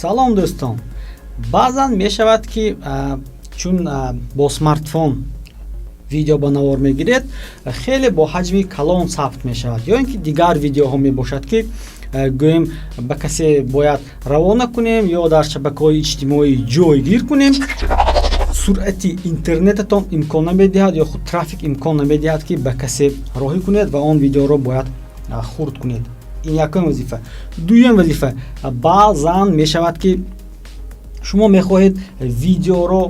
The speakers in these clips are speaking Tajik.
салом дӯстон, баъзан мешавад ки чун бо смартфон видео ба навор мегиред, хеле бо ҳаҷми калон сабт мешавад, ё ин ки дигар видеоҳо мебошад ки гӯем ба касе бояд равона кунем ё дар шабакаҳои иҷтимоӣ ҷойгир кунем. Суръати интернетатон имкон намедиҳад ё худ трафик имкон намедиҳад ки ба касе роҳӣ кунед ва он видеоро бояд хурд кунед. Ин якум вазифа. Дуюм вазифа, баъзан мешавад ки шумо мехоҳед видеоро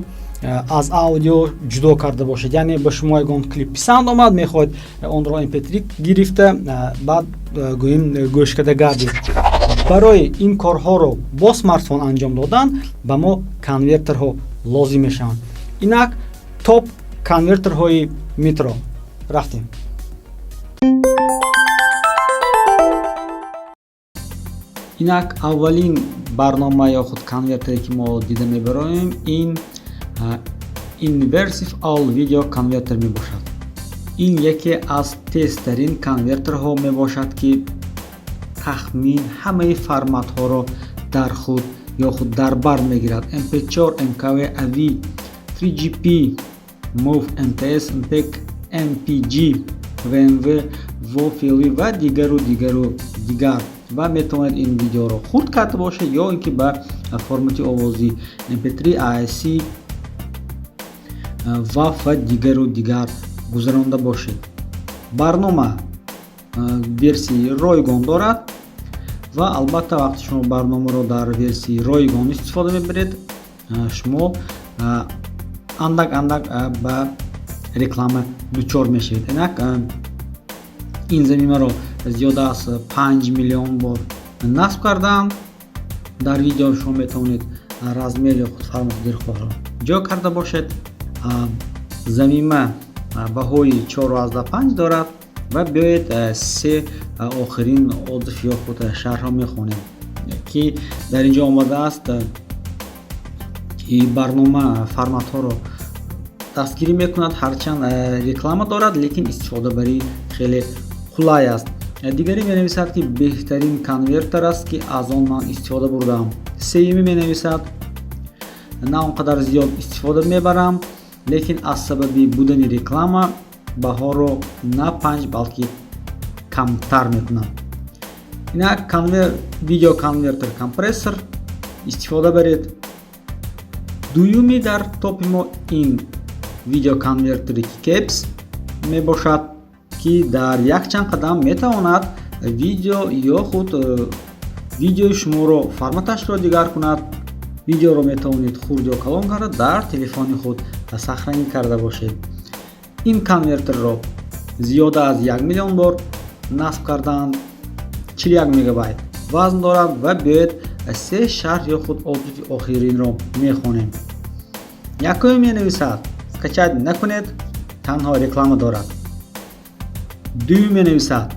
аз аудио ҷудо карда бошед, яъне ба шумо ягон клип писанд омад, мехоҳед онро mp3 гирифта баъд гӯем гӯш карда гардед. Барои ин корҳоро бо смартфон анҷом додан ба мо конвертерҳо лозим мешаванд. Инак топ конвертерҳои метро рафтем. Инак аввалин барнома ё худ конвертере ки мо дида мебароем, ин Inversive All Video Converter мебошад. Ин яке аз тезтарин конвертерҳо мебошад ки тахмин ҳамаи форматҳоро дар худ ё худ дар бар мегирад. MP4, MKV, AV, 3GP, MOV, MTS, MPEG, MPG, VMV, WAV ва дигар ва метавонед ин видеоро хурд карда бошед ё ин ки ба формати овози MP3, AAC, WAV ва дигар гузаронда бошед. Барнома версияи ройгон дорад ва албатта вақти шумо барномаро дар версияи ройгон истифода мебаред, шумо андак ба реклама дучор мешавед. Инак ин замимаро зиёда аз 5 миллион бор насб кардаам. Дар видео шумо метавонед размер ё худ формати дилхоҳро ҷо карда бошед. Замима баҳои 4.5 дорад ва биёед се охирин отзиф ё худ шарҳро мехонем ки дар инҷо омадааст ки барнома форматҳоро дастгирӣ мекунад, ҳарчанд реклама дорад, лекин истифодабарӣ хеле қулай аст. Дигаре менависад ки беҳтарин конвертер аст ки аз он ман истифода бурдаам. Сеюми менависад на он қадар зиёд истифода мебарам, лекин аз сабаби будани реклама баҳоро на 5 балки камтар мекунам. Инак видео конвертер компрессор истифода баред. Дуюми дар топи мо ин видео конвертери Caps мебошад ки дар якчанд қадам метавонад видео ё худ видеои шуморо форматашро дигар кунад. Видеоро метавонед хурд ё калон карда дар телефони худ сахранӣ карда бошед. Ин конвертерро зиёда аз 1 миллион бор насб кардаанд. 41 мегабайт вазн дорад ва биёед се шарҳ ё худ отзифи охиринро мехонем. Якуми менависад скачать накунед, танҳо реклама дорад. Дуюм менависад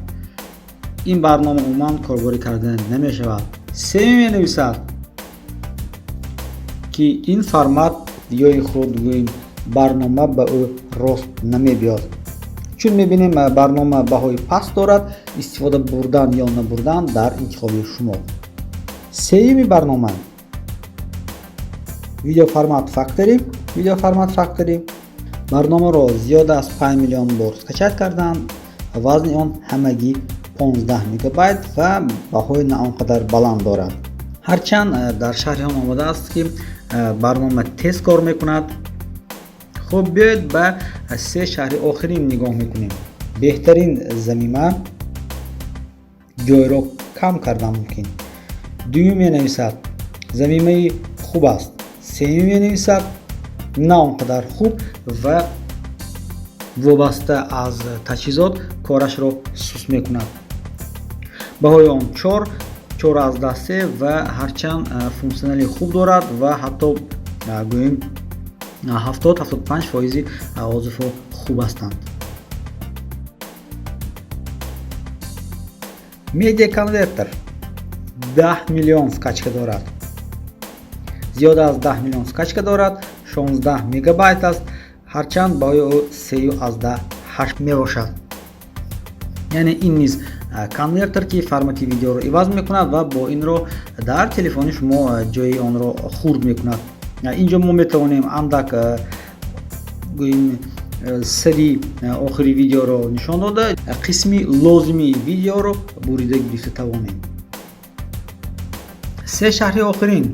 ин барнома умуман корбарӣ карда намешавад. Сеюм менависад ки ин формат видеои худ гӯем барнома ба ӯ рост намебиёд. Чун мебинем барнома баҳои паст дорад, истифода бурдан ё набурдан дар интихоби шумо. Сеюми барнома видео формат Factory барномаро зиёда аз 5 миллион бор скачат кардаам. Вазни он ҳамагӣ 15 мегабайт ва баҳои на он қадар баланд дорад. Ҳарчанд дар шарҳи он омадааст ки барнома тез кор мекунад. хуб, биёед ба се шарҳи охирин нигоҳ мекунем. Беҳтарин замима ҷойро кам кардан мумкин. Дуюм менависад замимаи хуб аст. Сеюм менависад на он қадар хуб ва вобаста аз таҷҳизот корашро сус мекунад. Баҳои он 4.3 ва ҳарчанд функсионали хуб дорад ва ҳатто гӯем 70-75% отзифҳо хуб ҳастанд. Media Converter 10 миллион скачка дорад. Зиёда аз 10 миллион скачка дорад, 16 мегабайт аст, ҳарчанд баҳои ӯ 3.8 мебошад. Яъне ин низ конвертер ки формати видеоро иваз мекунад ва бо инро дар телефони шумо ҷои онро хурд мекунад. инҷо мо метавонем андак гӯем сари охири видеоро нишон дода қисми лозими видеоро бурида гирифта тавонем. се шарҳи охирин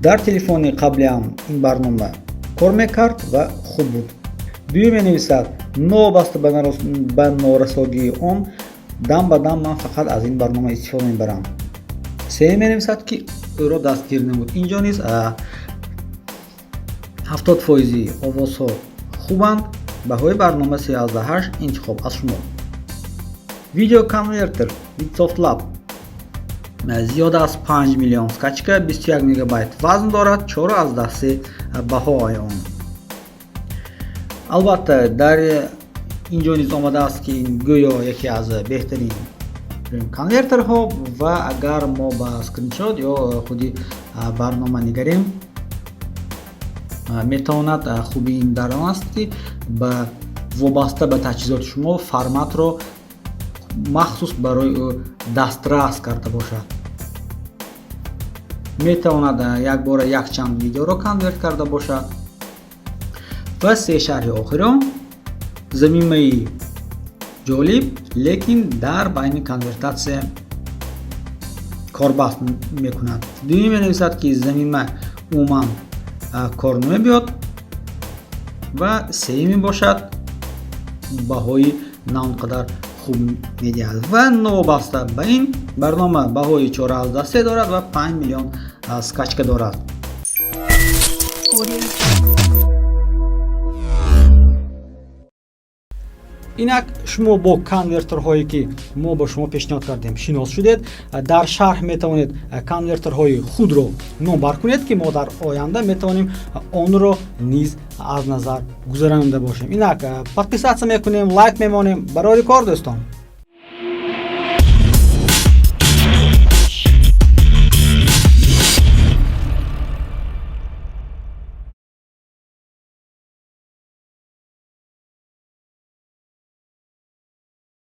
дар телефони қаблиам ин барнома кор мекард ва хуб буд. дуюм менависад новобаста ба норасогии он дам ба дам ман фақат аз ин барнома истифода мебарам. сеюм менависад ки ӯро дастгир намуд. инҷо низ 70% овозҳо хубанд. баҳои барнома 13 интихоб аз шумо. видео конвертер Soft-Lab зиёда аз 5 миллион скачка 21 мегабайт вазн дорад. 4 аз 10 баҳои он. албатта дар инҷо низ омадааст ки гӯё яке аз беҳтарин конвертерҳо ва агар мо ба скриншот ё худи барнома нигарем метавонад хуби ин дар он аст ки ба вобаста ба таҷҳизоти шумо форматро махсус барои ӯ дастрас карда бошад. метавонад якбора якчанд видеоро конверт карда бошад. ва се шарҳи охирон замимаи ҷолиб лекин дар байни конвертатсия корбаст мекунад. дуюм менависад ки замима умуман кор намебиёд ва сеюми бошад баҳои на он қадар хуб медиҳад. ва новобаста ба ин барнома баҳои 4 аз 10 дорад ва 5 миллион скачка дорад. инак шумо бо конвертерҳое ки мо ба шумо пешниҳод кардем шинос шудед. дар шарҳ метавонед конвертерҳои худро номбар кунед ки мо дар оянда метавонем онро низ аз назар гузаронда бошем. инак подписатсия мекунем, лайк мемонем. барори кор дӯстон.